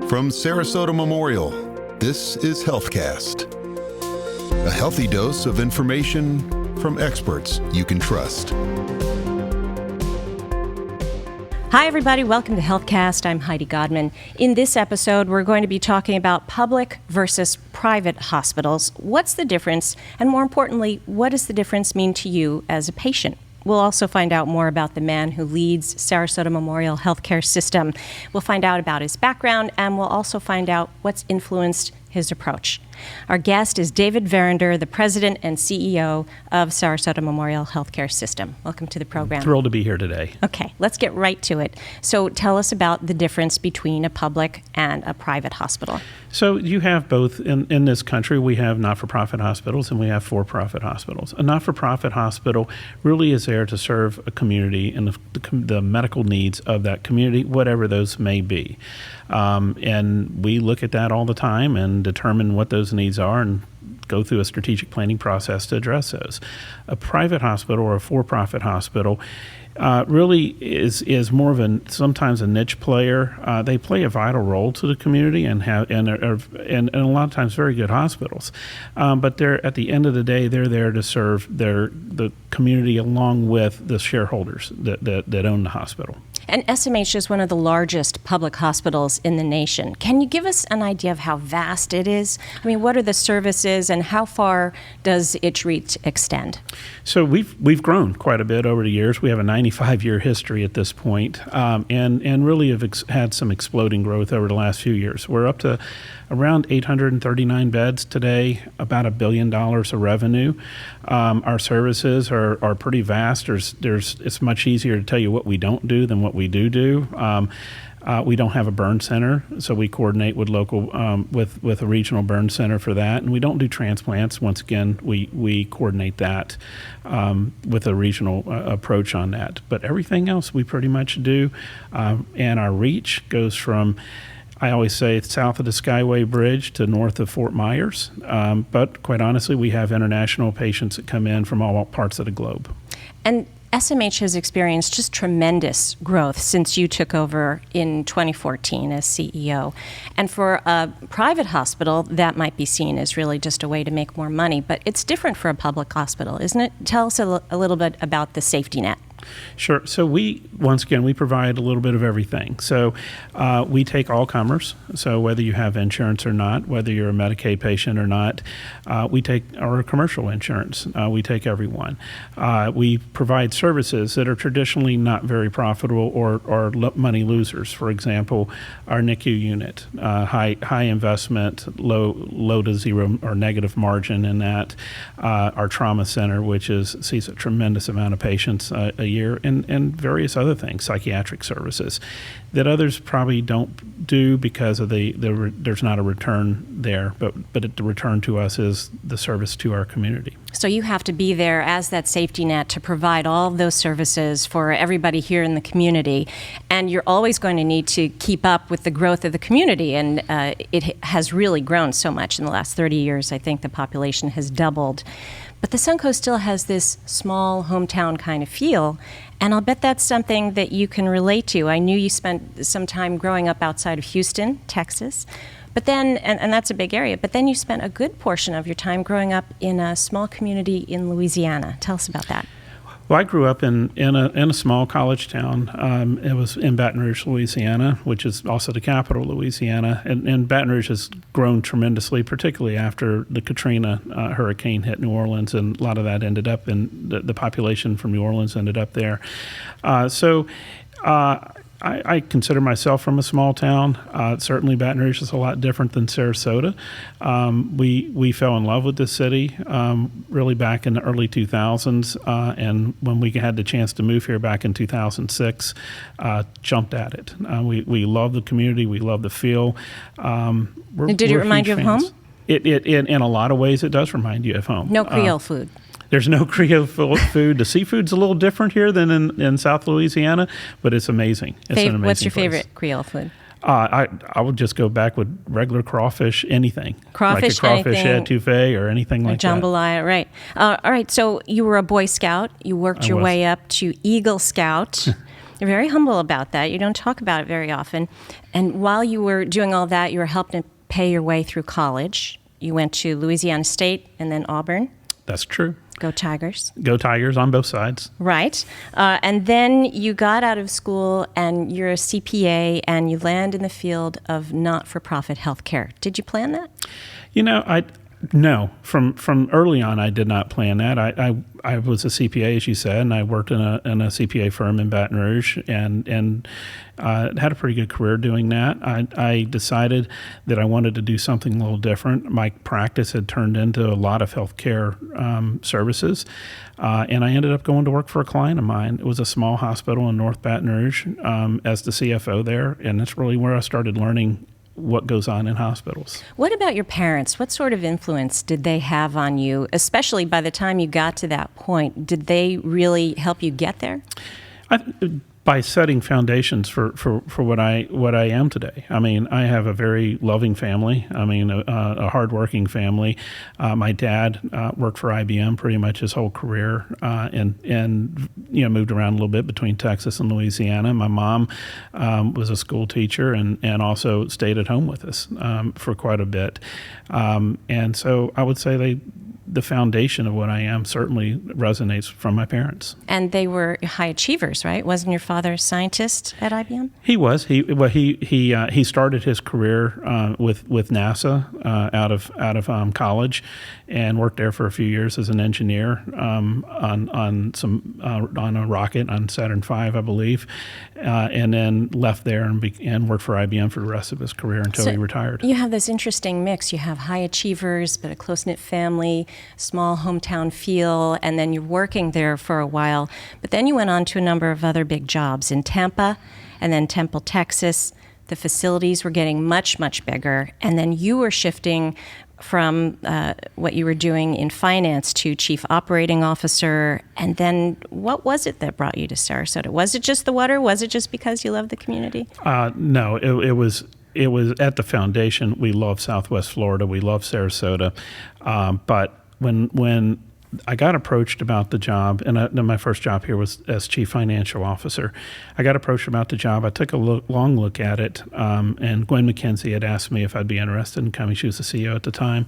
From Sarasota Memorial, this is HealthCast. A healthy dose of information from experts you can trust. Hi, everybody. Welcome to HealthCast. I'm Heidi Godman. In this episode, we're going to be talking about public versus private hospitals. What's the difference? And more importantly, what does the difference mean to you as a patient? We'll also find out more about the man who leads Sarasota Memorial Healthcare System. We'll find out about his background, and we'll also find out what's influenced his approach. Our guest is David Verrinder, the president and CEO of Sarasota Memorial Healthcare System. Welcome to the program. Thrilled to be here today. Okay, let's get right to it. So tell us about the difference between a public and a private hospital. So you have both in this country. We have not-for-profit hospitals and we have for-profit hospitals. A not-for-profit hospital really is there to serve a community and the medical needs of that community, whatever those may be. And we look at that all the time and determine what those needs are and go through a strategic planning process to address those. A private hospital or a for-profit hospital really is more of sometimes a niche player. They play a vital role to the community and a lot of times very good hospitals. But they're at the end of the day, they're there to serve the community along with the shareholders that own the hospital. And SMH is one of the largest public hospitals in the nation. Can you give us an idea of how vast it is? I mean, what are the services and how far does its reach extend? So we've grown quite a bit over the years. We have a 95-year history at this point, and really have had some exploding growth over the last few years. We're up to around 839 beds today, about $1 billion of revenue. Our services are pretty vast. It's much easier to tell you what we don't do than what we do. We don't have a burn center, so we coordinate with local with a regional burn center for that, and we don't do transplants. Once again, we coordinate that with a regional approach on that. But everything else we pretty much do, and our reach goes from, I always say, it's south of the Skyway Bridge to north of Fort Myers. But quite honestly, we have international patients that come in from all parts of the globe. And SMH has experienced just tremendous growth since you took over in 2014 as CEO. And for a private hospital, that might be seen as really just a way to make more money. But it's different for a public hospital, isn't it? Tell us a little bit about the safety net. Sure. So we provide a little bit of everything. So we take all comers. So whether you have insurance or not, whether you're a Medicaid patient or not, we take our commercial insurance. We take everyone. We provide services that are traditionally not very profitable or money losers. For example, our NICU unit, high investment, low to zero or negative margin in that. Our trauma center, which sees a tremendous amount of patients a year, and various other things, psychiatric services that others probably don't do because of there's not a return there, but the return to us is the service to our community. So you have to be there as that safety net to provide all of those services for everybody here in the community, and you're always going to need to keep up with the growth of the community, and it has really grown so much in the last 30 years. I think the population has doubled. But the Suncoast still has this small hometown kind of feel, and I'll bet that's something that you can relate to. I knew you spent some time growing up outside of Houston, Texas, but then, and that's a big area, but then you spent a good portion of your time growing up in a small community in Louisiana. Tell us about that. Well, I grew up in a small college town. It was in Baton Rouge, Louisiana, which is also the capital of Louisiana. And Baton Rouge has grown tremendously, particularly after the Katrina hurricane hit New Orleans, and a lot of that ended up in the population from New Orleans ended up there. I consider myself from a small town. Certainly Baton Rouge is a lot different than Sarasota. We fell in love with the city really back in the early 2000s, and when we had the chance to move here back in 2006, jumped at it. We love the community. We love the feel. Did it remind you of home? It in a lot of ways, it does remind you of home. No Creole food. There's no Creole food. The seafood's a little different here than in South Louisiana, but it's amazing. It's an amazing What's your place. Favorite Creole food? I would just go back with regular crawfish, anything. Crawfish, like a crawfish anything. etouffee or anything like that. Jambalaya, right. All right, so you were a Boy Scout. You worked your way up to Eagle Scout. You're very humble about that. You don't talk about it very often. And while you were doing all that, you were helping to pay your way through college. You went to Louisiana State and then Auburn. That's true. Go Tigers. Go Tigers on both sides. Right. And then you got out of school and you're a CPA and you land in the field of not-for-profit healthcare. Did you plan that? No. From early on, I did not plan that. I was a CPA, as you said, and I worked in a CPA firm in Baton Rouge, and had a pretty good career doing that. I decided that I wanted to do something a little different. My practice had turned into a lot of healthcare services, and I ended up going to work for a client of mine. It was a small hospital in North Baton Rouge as the CFO there, and that's really where I started learning what goes on in hospitals. What about your parents? What sort of influence did they have on you, especially by the time you got to that point? Did they really help you get there? By setting foundations for what I am today. I mean, I have a very loving family. I mean, a hardworking family. My dad worked for IBM pretty much his whole career, and moved around a little bit between Texas and Louisiana. My mom was a school teacher and also stayed at home with us for quite a bit. And so I would say the foundation of what I am certainly resonates from my parents. And they were high achievers, right? Wasn't your father a scientist at IBM? He was. He started his career with NASA out of college, and worked there for a few years as an engineer on a rocket on Saturn V, I believe, and then left there and worked for IBM for the rest of his career until he retired. You have this interesting mix. You have high achievers, but a close-knit family, small hometown feel, and then you're working there for a while. But then you went on to a number of other big jobs in Tampa and then Temple, Texas. The facilities were getting much, much bigger. And then you were shifting from what you were doing in finance to chief operating officer. And then what was it that brought you to Sarasota? Was it just the water? Was it just because you love the community? No, it was at the foundation. We love Southwest Florida. We love Sarasota. But when I got approached about the job, and my first job here was as chief financial officer. I got approached about the job. I took a long look at it, and Gwen McKenzie had asked me if I'd be interested in coming. She was the CEO at the time,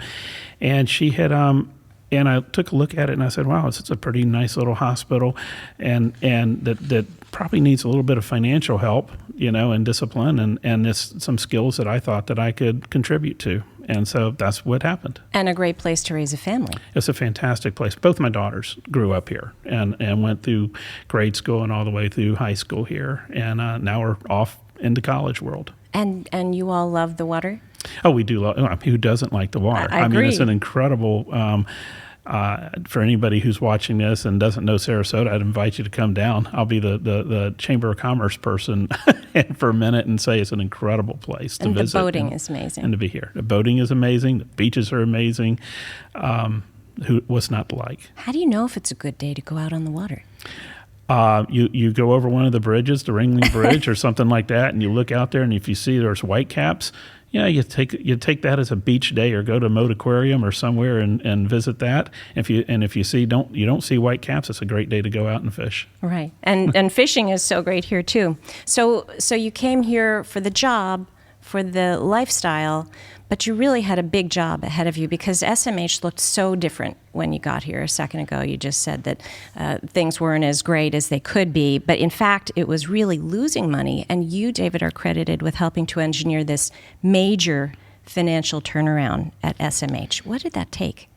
and she had. And I took a look at it, and I said, "Wow, it's a pretty nice little hospital, and that probably needs a little bit of financial help, and discipline, and it's some skills that I thought that I could contribute to." And so that's what happened. And a great place to raise a family. It's a fantastic place. Both my daughters grew up here and went through grade school and all the way through high school here, and now we're off into college world. And you all love the water? Oh, we do. Who doesn't like the water? I agree. Mean, it's an incredible. For anybody who's watching this and doesn't know Sarasota, I'd invite you to come down. I'll be the Chamber of Commerce person for a minute and say it's an incredible place to visit. And the boating is amazing. And to be here. The boating is amazing. The beaches are amazing. What's not to like? How do you know if it's a good day to go out on the water? You go over one of the bridges, the Ringling Bridge or something like that, and you look out there, and if you see there's whitecaps, you take that as a beach day, or go to Mote Aquarium or somewhere and visit that. If you don't see whitecaps, it's a great day to go out and fish. Right, and fishing is so great here too. So you came here for the job, for the lifestyle, but you really had a big job ahead of you because SMH looked so different when you got here. A second ago, you just said that things weren't as great as they could be, but in fact, it was really losing money. And you, David, are credited with helping to engineer this major financial turnaround at SMH. What did that take?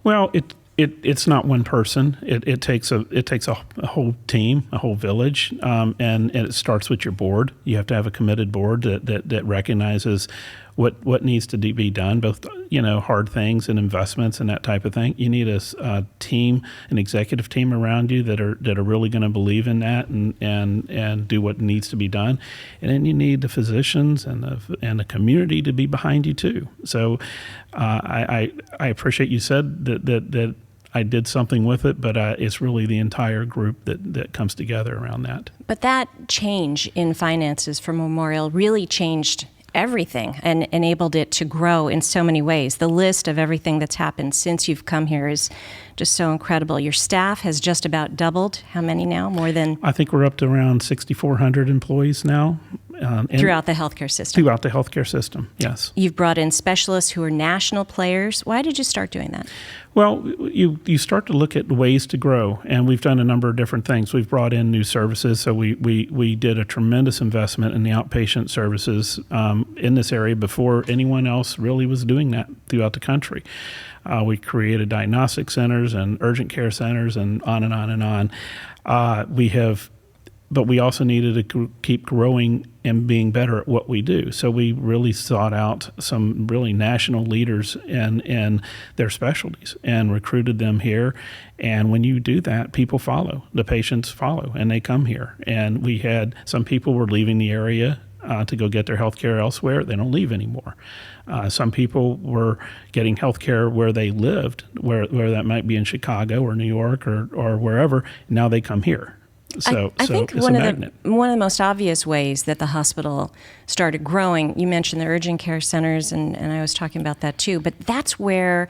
Well, it's not one person. It takes a whole team, a whole village, and it starts with your board. You have to have a committed board that recognizes what needs to be done, both hard things and investments and that type of thing. You need a team, an executive team around you that are really going to believe in that and do what needs to be done. And then you need the physicians and the community to be behind you too. So I appreciate you said that I did something with it, but it's really the entire group that comes together around that. But that change in finances for Memorial really changed everything and enabled it to grow in so many ways. The list of everything that's happened since you've come here is just so incredible. Your staff has just about doubled. How many now? More than? I think we're up to around 6,400 employees now. Throughout the healthcare system. Throughout the healthcare system, yes. You've brought in specialists who are national players. Why did you start doing that? Well, you start to look at ways to grow, and we've done a number of different things. We've brought in new services, so we did a tremendous investment in the outpatient services in this area before anyone else really was doing that throughout the country. We created diagnostic centers and urgent care centers and on and on and on. But we also needed to keep growing and being better at what we do. So we really sought out some really national leaders in their specialties and recruited them here. And when you do that, people follow. The patients follow, and they come here. And we had some people were leaving the area to go get their health care elsewhere. They don't leave anymore. Some people were getting health care where they lived, where that might be in Chicago or New York or wherever. Now they come here. So I think it's one a of magnet. the most obvious ways that the hospital started growing, you mentioned the urgent care centers, and I was talking about that too, but that's where,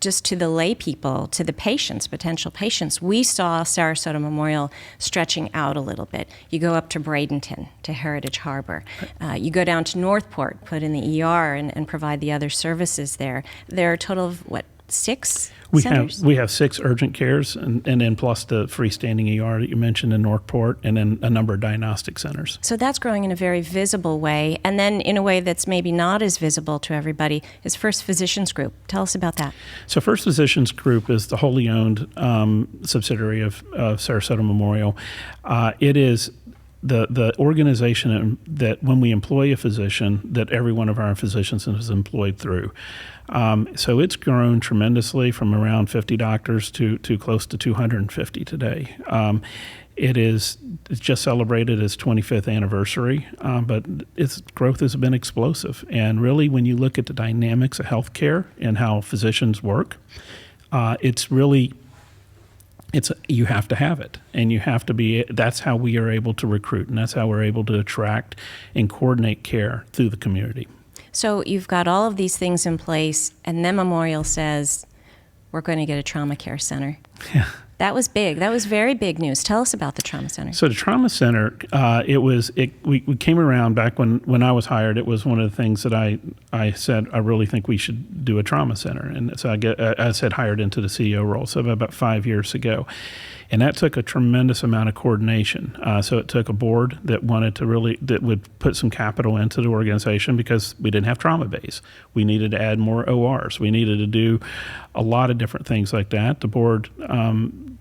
just to the lay people, to the patients, potential patients, we saw Sarasota Memorial stretching out a little bit. You go up to Bradenton, to Heritage Harbor. You go down to Northport, put in the ER and provide the other services there. There are a total of, 6 centers? We have 6 urgent cares, and then plus the freestanding ER that you mentioned in Northport, and then a number of diagnostic centers. So that's growing in a very visible way. And then in a way that's maybe not as visible to everybody is First Physicians Group. Tell us about that. So First Physicians Group is the wholly owned subsidiary of Sarasota Memorial. It is the organization that when we employ a physician, that every one of our physicians is employed through. So it's grown tremendously from around 50 doctors to close to 250 today. It's just celebrated its 25th anniversary, but its growth has been explosive. And really, when you look at the dynamics of healthcare and how physicians work, you have to have it, and you have to be. That's how we are able to recruit, and that's how we're able to attract and coordinate care through the community. So you've got all of these things in place, and then Memorial says, we're going to get a trauma care center. Yeah. That was big. That was very big news. Tell us about the trauma center. So the trauma center, we came around back when I was hired. It was one of the things that I said, I really think we should do a trauma center. And so I said hired into the CEO role, so about 5 years ago. And that took a tremendous amount of coordination. So it took a board that would put some capital into the organization because we didn't have trauma base. We needed to add more ORs. We needed to do a lot of different things like that. The board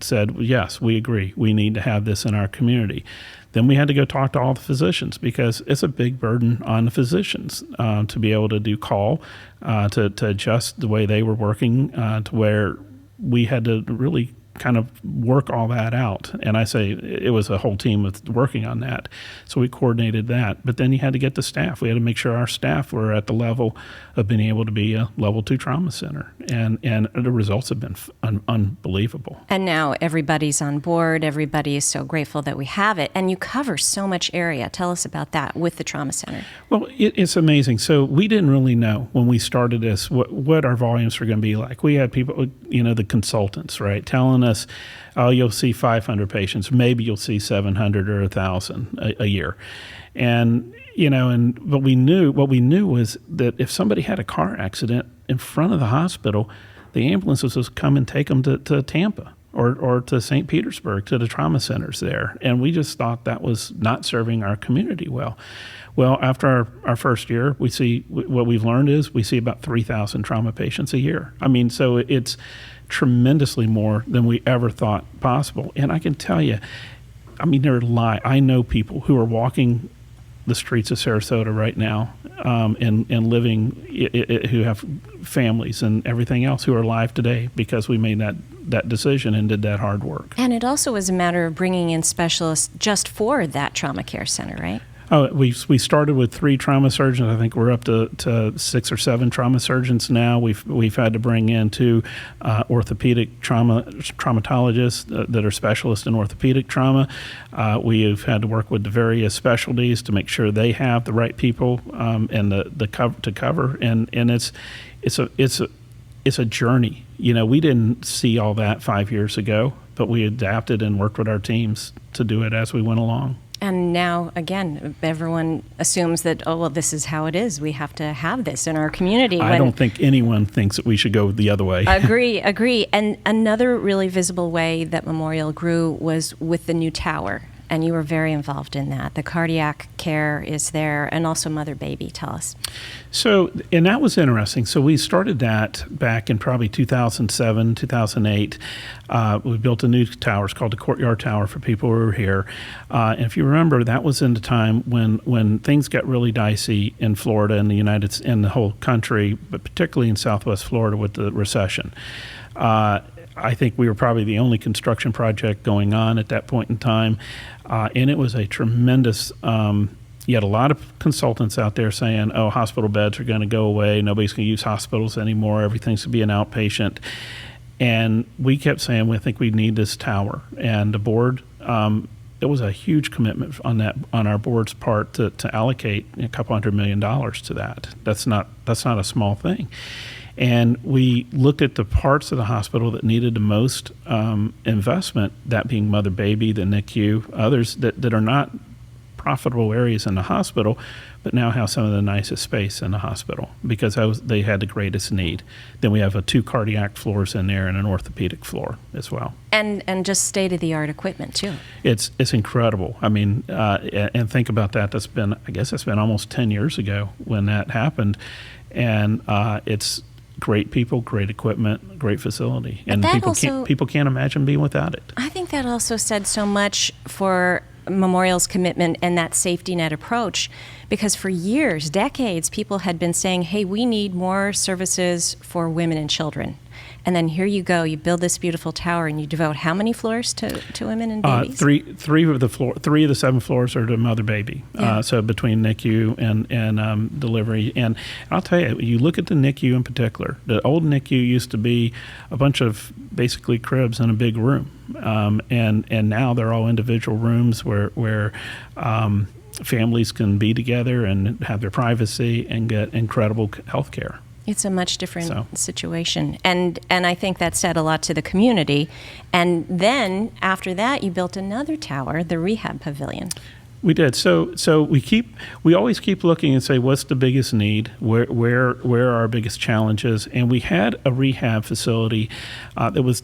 said, yes, we agree. We need to have this in our community. Then we had to go talk to all the physicians because it's a big burden on the physicians to be able to do call, to adjust the way they were working to where we had to really kind of work all that out. And I say it was a whole team working on that. So we coordinated that. But then you had to get the staff. We had to make sure our staff were at the level of being able to be a level 2 trauma center. And the results have been unbelievable. And now everybody's on board. Everybody is so grateful that we have it. And you cover so much area. Tell us about that with the trauma center. Well, it's amazing. So we didn't really know when we started this what our volumes were going to be like. We had people, the consultants, right, telling us, oh, you'll see 500 patients. Maybe you'll see 700 or 1,000 a year. And, what we knew was that if somebody had a car accident in front of the hospital, the ambulances would come and take them to Tampa or to St. Petersburg, to the trauma centers there. And we just thought that was not serving our community well. Well, after our first year, we see what we've learned is we see about 3,000 trauma patients a year. I mean, so it's tremendously more than we ever thought possible. And I can tell you, I know people who are walking the streets of Sarasota right now and living, who have families and everything else who are alive today because we made that decision and did that hard work. And it also was a matter of bringing in specialists just for that trauma care center, right? Oh, we started with 3 trauma surgeons. I think we're up to 6 or 7 trauma surgeons now. We've had to bring in 2 orthopedic traumatologists that are specialists in orthopedic trauma. We have had to work with the various specialties to make sure they have the right people and the cover to cover. And it's a journey. You know, we didn't see all that 5 years ago, but we adapted and worked with our teams to do it as we went along. And now, again, everyone assumes that, oh, well, this is how it is. We have to have this in our community. I don't think anyone thinks that we should go the other way. Agree. And another really visible way that Memorial grew was with the new tower. And you were very involved in that. The cardiac care is there, and also mother-baby. Tell us. So, and that was interesting. So we started that back in probably 2007, 2008. We built a new tower. It's called the Courtyard Tower for people who were here. And if you remember, that was in the time when things got really dicey in Florida and in the whole country, but particularly in Southwest Florida with the recession. I think we were probably the only construction project going on at that point in time. And it was a tremendous, you had a lot of consultants out there saying, oh, hospital beds are going to go away. Nobody's going to use hospitals anymore. Everything's going to be an outpatient. And we kept saying, we think we need this tower. And the board, it was a huge commitment on our board's part to allocate a couple $100 million to that. That's not a small thing. And we looked at the parts of the hospital that needed the most investment, that being mother-baby, the NICU, others that are not profitable areas in the hospital, but now have some of the nicest space in the hospital because they had the greatest need. Then we have 2 cardiac floors in there and an orthopedic floor as well. And just state-of-the-art equipment, too. It's incredible. I mean, and think about that. That's been almost 10 years ago when that happened. And it's great people, great equipment, great facility. And people can't imagine being without it. I think that also said so much for Memorial's commitment and that safety net approach, because for years, decades, people had been saying, hey, we need more services for women and children. And then here you go, you build this beautiful tower and you devote how many floors to women and babies? Three of the 7 floors are to mother baby. Yeah. So between NICU and delivery. And I'll tell you, you look at the NICU in particular, the old NICU used to be a bunch of basically cribs in a big room. And now they're all individual rooms where families can be together and have their privacy and get incredible health care. It's a much different situation. And I think that said a lot to the community. And then after that, you built another tower, the rehab pavilion. We did. So we always keep looking and say, what's the biggest need? Where are our biggest challenges? And we had a rehab facility that was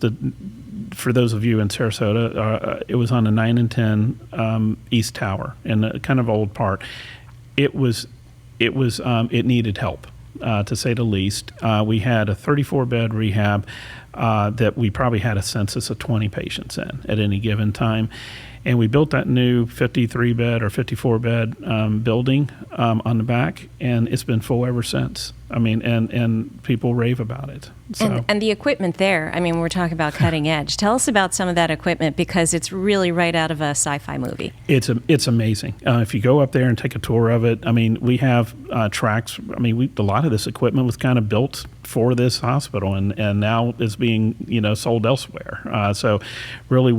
for those of you in Sarasota, it was on the 9 and 10 East Tower in a kind of old part. It needed help. To say the least. We had a 34-bed rehab that we probably had a census of 20 patients in at any given time. And we built that new 53-bed or 54-bed building on the back, and it's been full ever since. I mean, and people rave about it. So. And the equipment there, I mean, we're talking about cutting edge. Tell us about some of that equipment because it's really right out of a sci-fi movie. It's amazing. If you go up there and take a tour of it, I mean, we have tracks. I mean, a lot of this equipment was kind of built for this hospital, and now is being sold elsewhere. So really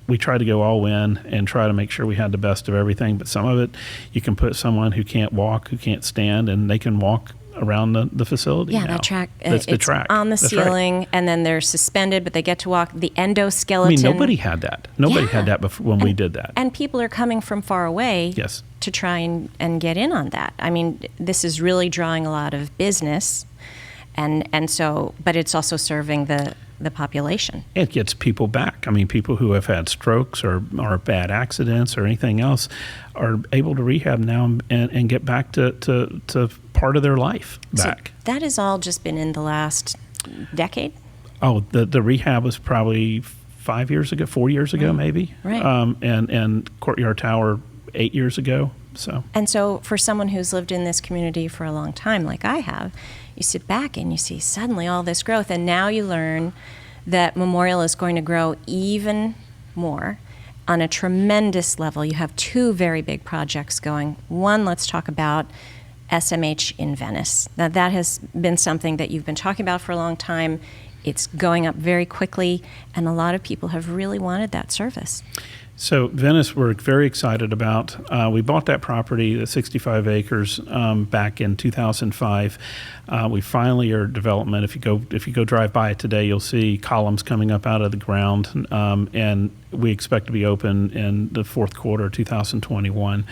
we try to go all in and try to make sure we had the best of everything. But some of it, you can put someone who can't walk, who can't stand, and they can walk around the facility. Yeah, now. that track. That's the it's track. On the That's ceiling, right. And then they're suspended, but they get to walk. The endoskeleton. I mean, nobody had that. Nobody had that before when we did that. And people are coming from far away. Yes. To try and get in on that. I mean, this is really drawing a lot of business, and so, but it's also serving the population. It gets people back. I mean, people who have had strokes or bad accidents or anything else are able to rehab now and get back to part of their life back. So that has all just been in the last decade? Oh, the rehab was probably 4 years ago, maybe. Right. And Courtyard Tower 8 years ago. And so for someone who's lived in this community for a long time, like I have, you sit back and you see suddenly all this growth, and now you learn that Memorial is going to grow even more. on a tremendous level. You have two very big projects going. One, let's talk about SMH in Venice. Now, that has been something that you've been talking about for a long time. It's going up very quickly, and a lot of people have really wanted that service. So Venice, we're very excited about. We bought that property, the 65 acres, back in 2005. We finally are development. If you go drive by it today, you'll see columns coming up out of the ground, and we expect to be open in the fourth quarter of 2021.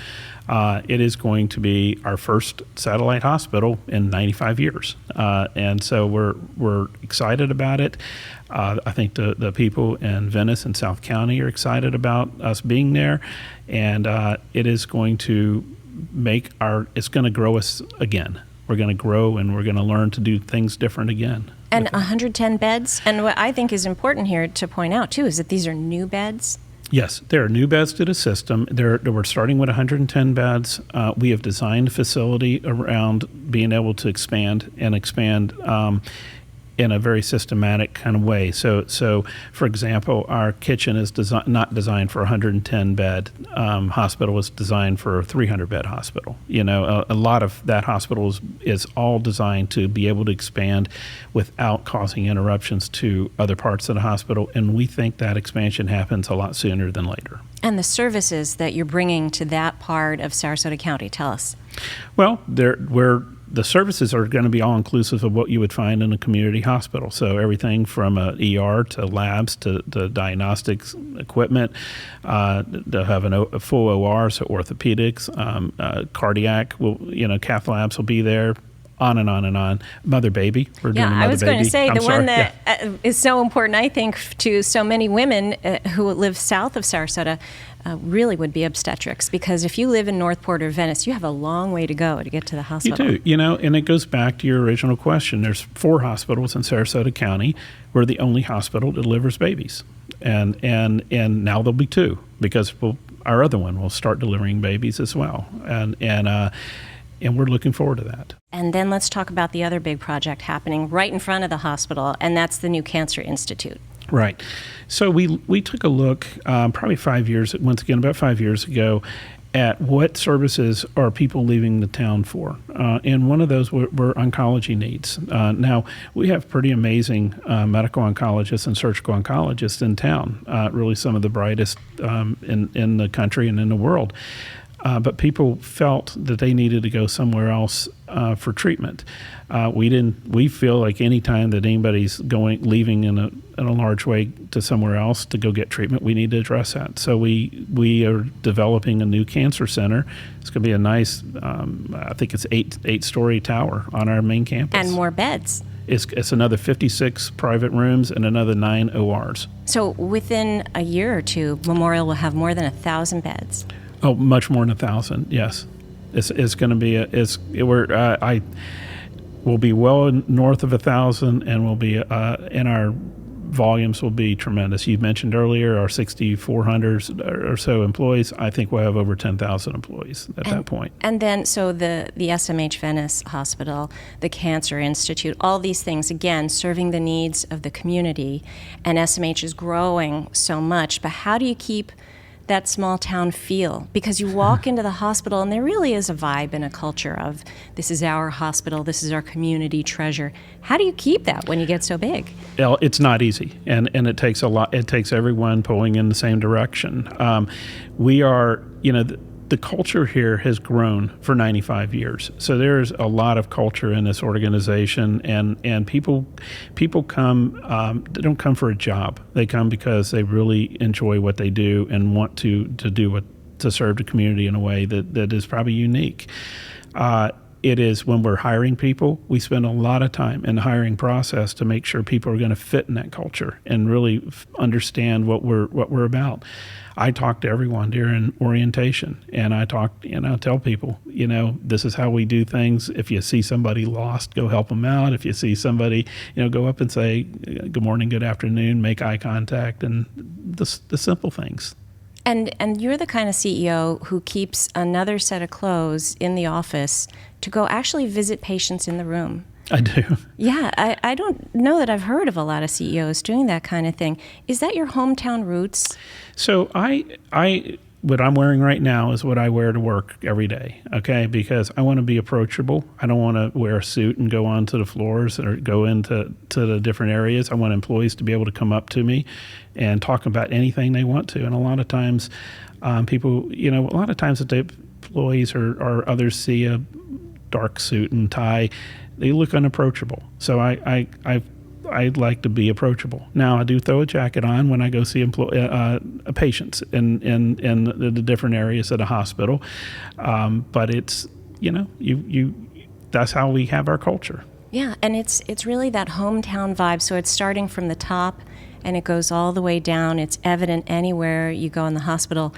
It is going to be our first satellite hospital in 95 years, and so we're excited about it. I think the people in Venice and South County are excited about us being there, and it is going to it's going to grow us again. We're going to grow, and we're going to learn to do things different again. And 110 beds. And what I think is important here to point out, too, is that these are new beds. Yes, there are new beds to the system. We're starting with 110 beds. We have designed a facility around being able to expand in a very systematic kind of way. So for example, our kitchen is not designed for a 110 bed hospital. It's designed for a 300 bed hospital. A lot of that hospital is all designed to be able to expand without causing interruptions to other parts of the hospital. And we think that expansion happens a lot sooner than later. And the services that you're bringing to that part of Sarasota County, tell us. Well, the services are going to be all inclusive of what you would find in a community hospital. So everything from ER to labs to diagnostics equipment. They'll have a full OR, so orthopedics, cardiac. Cath labs will be there. On and on and on. Mother baby. We're doing I was going to say one that is so important, I think, to so many women who live south of Sarasota really would be obstetrics. Because if you live in Northport or Venice, you have a long way to go to get to the hospital. You do. And it goes back to your original question. There's 4 hospitals in Sarasota County. We're the only hospital that delivers babies. And now there'll be 2 because our other one will start delivering babies as well. And we're looking forward to that. And then let's talk about the other big project happening right in front of the hospital, and that's the new Cancer Institute. Right. So we took a look probably 5 years, once again, about 5 years ago, at what services are people leaving the town for. And one of those were oncology needs. Now, we have pretty amazing medical oncologists and surgical oncologists in town, really some of the brightest in the country and in the world. But people felt that they needed to go somewhere else for treatment. We feel like any time that anybody's leaving in a large way to somewhere else to go get treatment, we need to address that. So we are developing a new cancer center. It's going to be a nice, I think it's 8-story tower on our main campus. And more beds. It's another 56 private rooms and another 9 ORs. So within a year or two, Memorial will have more than 1,000 beds. Oh, much more than 1,000. Yes, it's going to be we'll be well north of 1,000, and we'll be and our volumes will be tremendous. You mentioned earlier our 6,400 or so employees. I think we'll have over 10,000 employees at that point. And then, so the SMH Venice Hospital, the Cancer Institute, all these things, again, serving the needs of the community, and SMH is growing so much. But how do you keep that small town feel? Because you walk into the hospital and there really is a vibe and a culture of this is our hospital, this is our community treasure. How do you keep that when you get so big? Well, it's not easy, and it takes a lot. It takes everyone pulling in the same direction. We are, the culture here has grown for 95 years. So there's a lot of culture in this organization, and people come, they don't come for a job. They come because they really enjoy what they do and want to serve the community in a way that is probably unique. It is when we're hiring people, we spend a lot of time in the hiring process to make sure people are going to fit in that culture and really understand what we're about. I talk to everyone during orientation, and I tell people, this is how we do things. If you see somebody lost, go help them out. If you see somebody, go up and say, good morning, good afternoon, make eye contact, and the simple things. And you're the kind of CEO who keeps another set of clothes in the office to go actually visit patients in the room. I do. Yeah, I don't know that I've heard of a lot of CEOs doing that kind of thing. Is that your hometown roots? So what I'm wearing right now is what I wear to work every day, okay? Because I want to be approachable. I don't want to wear a suit and go onto the floors or go into the different areas. I want employees to be able to come up to me and talk about anything they want to. And a lot of times people, a lot of times that the employees or others see a dark suit and tie, they look unapproachable. So I'd like to be approachable. Now, I do throw a jacket on when I go see patients in the different areas of the hospital, but it's that's how we have our culture. Yeah, and it's really that hometown vibe. So it's starting from the top, and it goes all the way down. It's evident anywhere you go in the hospital.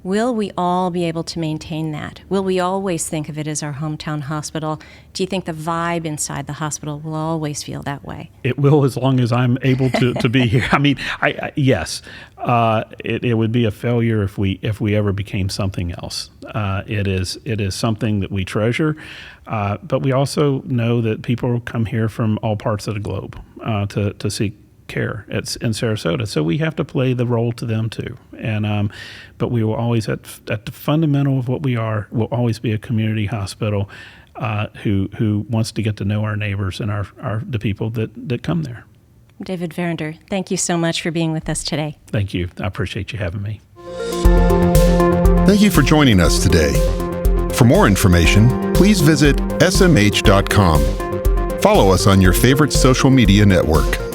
Will we all be able to maintain that? Will we always think of it as our hometown hospital? Do you think the vibe inside the hospital will always feel that way? It will, as long as I'm able to be here. I mean, yes, it would be a failure if we ever became something else. It is something that we treasure, but we also know that people come here from all parts of the globe to seek care in Sarasota, so we have to play the role to them too. And but we will always at the fundamental of what we are will always be a community hospital who wants to get to know our neighbors and the people that come there. David Verrinder, thank you so much for being with us today. Thank you. I appreciate you having me. Thank you for joining us today. For more information, please visit smh.com. Follow us on your favorite social media network.